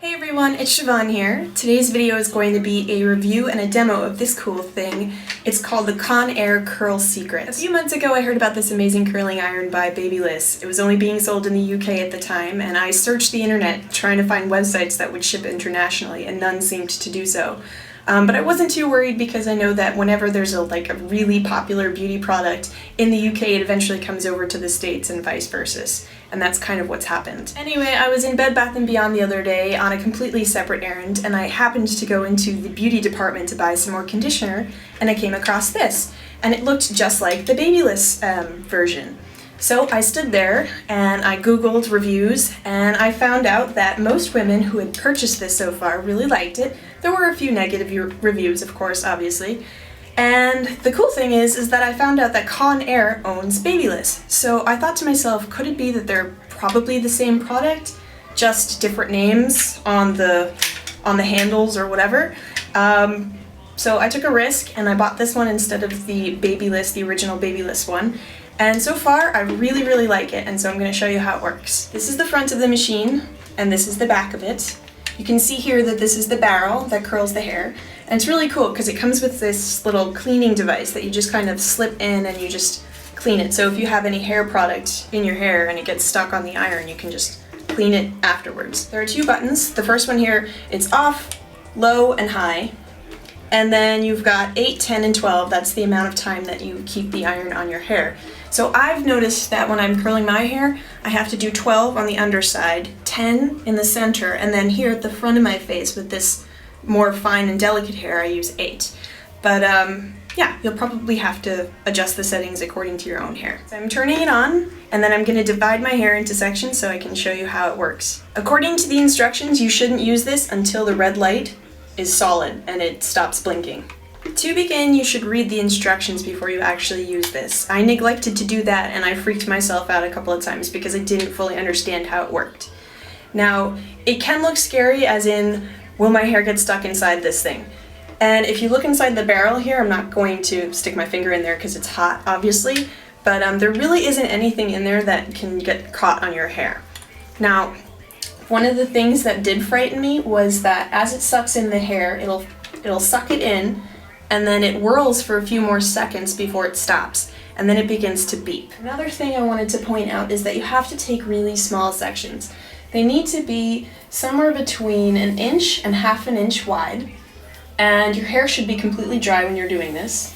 Hey everyone, it's Siobhan here. Today's video is going to be a review and a demo of this cool thing. It's called the Conair Curl Secret. A few months ago I heard about this amazing curling iron by Babyliss. It was only being sold in the UK at the time, and I searched the internet trying to find websites that would ship internationally, and none seemed to do so. But I wasn't too worried because I know that whenever there's a really popular beauty product in the UK, it eventually comes over to the States and vice versa. And that's kind of what's happened. Anyway, I was in Bed Bath & Beyond the other day on a completely separate errand, and I happened to go into the beauty department to buy some more conditioner, and I came across this. And it looked just like the Babyliss version. So I stood there and I googled reviews, and I found out that most women who had purchased this so far really liked it. There were a few negative reviews, of course, obviously. And the cool thing is that I found out that Conair owns Babyliss. So I thought to myself, could it be that they're probably the same product, just different names on the handles or whatever? So I took a risk and I bought this one instead of the Babyliss, the original Babyliss one. And so far, I really like it, and so I'm going to show you how it works. This is the front of the machine, and this is the back of it. You can see here that this is the barrel that curls the hair, and it's really cool because it comes with this little cleaning device that you just kind of slip in and you just clean it. So if you have any hair product in your hair and it gets stuck on the iron, you can just clean it afterwards. There are two buttons. The first one here, it's off, low, and high. And then you've got 8, 10, and 12. That's the amount of time that you keep the iron on your hair. So I've noticed that when I'm curling my hair, I have to do 12 on the underside, 10 in the center, and then here at the front of my face with this more fine and delicate hair, I use 8. But yeah, you'll probably have to adjust the settings according to your own hair. So I'm turning it on, and then I'm going to divide my hair into sections so I can show you how it works. According to the instructions, you shouldn't use this until the red light is solid and it stops blinking. To begin, you should read the instructions before you actually use this. I neglected to do that, and I freaked myself out a couple of times because I didn't fully understand how it worked. Now, it can look scary, as in, will my hair get stuck inside this thing? And if you look inside the barrel here, I'm not going to stick my finger in there because it's hot, obviously, but there really isn't anything in there that can get caught on your hair. Now, one of the things that did frighten me was that as it sucks in the hair, it'll suck it in, and then it whirls for a few more seconds before it stops, and then it begins to beep. Another thing I wanted to point out is that you have to take really small sections. They need to be somewhere between 1 inch and ½ an inch wide, and your hair should be completely dry when you're doing this.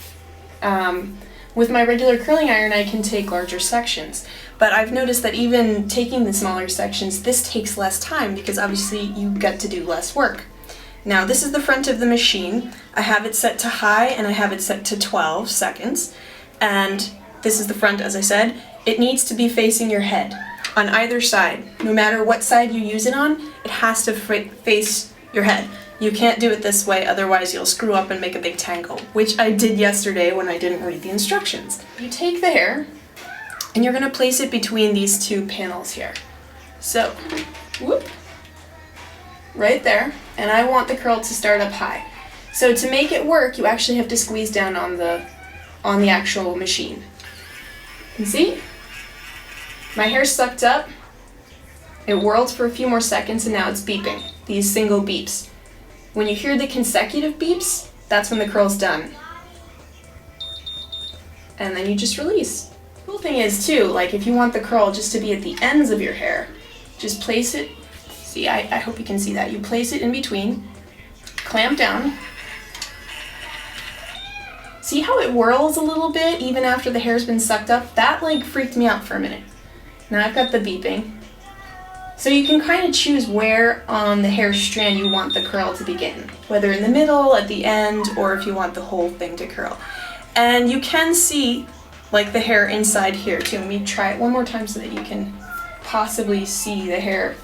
With my regular curling iron, I can take larger sections, but I've noticed that even taking the smaller sections, this takes less time because obviously you get to do less work. Now, this is the front of the machine. I have it set to high and I have it set to 12 seconds, and this is the front, as I said. It needs to be facing your head on either side. No matter what side you use it on, it has to face your head. You can't do it this way, otherwise you'll screw up and make a big tangle, which I did yesterday when I didn't read the instructions. You take the hair, and you're going to place it between these two panels here. So, whoop, right there, and I want the curl to start up high. So to make it work, you actually have to squeeze down on the actual machine. You see? My hair's sucked up, it whirled for a few more seconds, and now it's beeping, these single beeps. When you hear the consecutive beeps, that's when the curl's done. And then you just release. The cool thing is too, like if you want the curl just to be at the ends of your hair, just place it, see, I hope you can see that. You place it in between, clamp down. See how it whirls a little bit even after the hair's been sucked up? That freaked me out for a minute. Now I've got the beeping. So you can kind of choose where on the hair strand you want the curl to begin, whether in the middle, at the end, or if you want the whole thing to curl. And you can see the hair inside here too. Let me try it one more time so that you can possibly see the hair.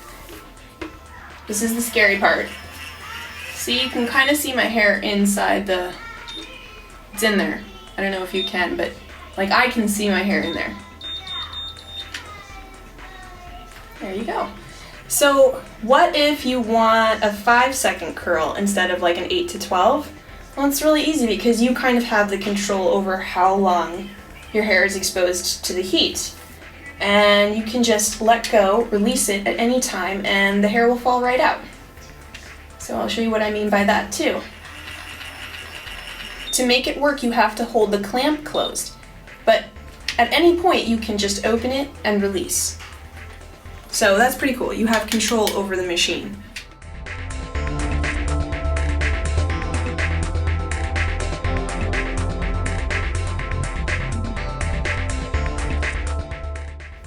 This is the scary part. See, you can kind of see my hair inside it's in there. I don't know if you can, but I can see my hair in there. There you go. So what if you want a 5-second curl instead of an 8 to 12? Well, it's really easy because you kind of have the control over how long your hair is exposed to the heat. And you can just let go, release it at any time, and the hair will fall right out. So I'll show you what I mean by that too. To make it work, you have to hold the clamp closed, but at any point you can just open it and release. So that's pretty cool. You have control over the machine.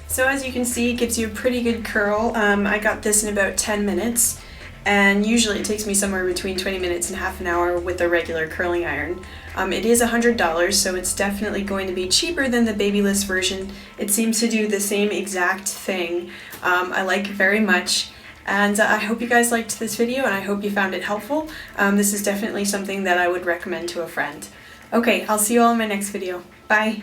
So as you can see, it gives you a pretty good curl. I got this in about 10 minutes, and usually it takes me somewhere between 20 minutes and half an hour with a regular curling iron. It is $100, so it's definitely going to be cheaper than the Babyliss version. It seems to do the same exact thing. I like it very much, and I hope you guys liked this video, and I hope you found it helpful. This is definitely something that I would recommend to a friend. Okay, I'll see you all in my next video. Bye!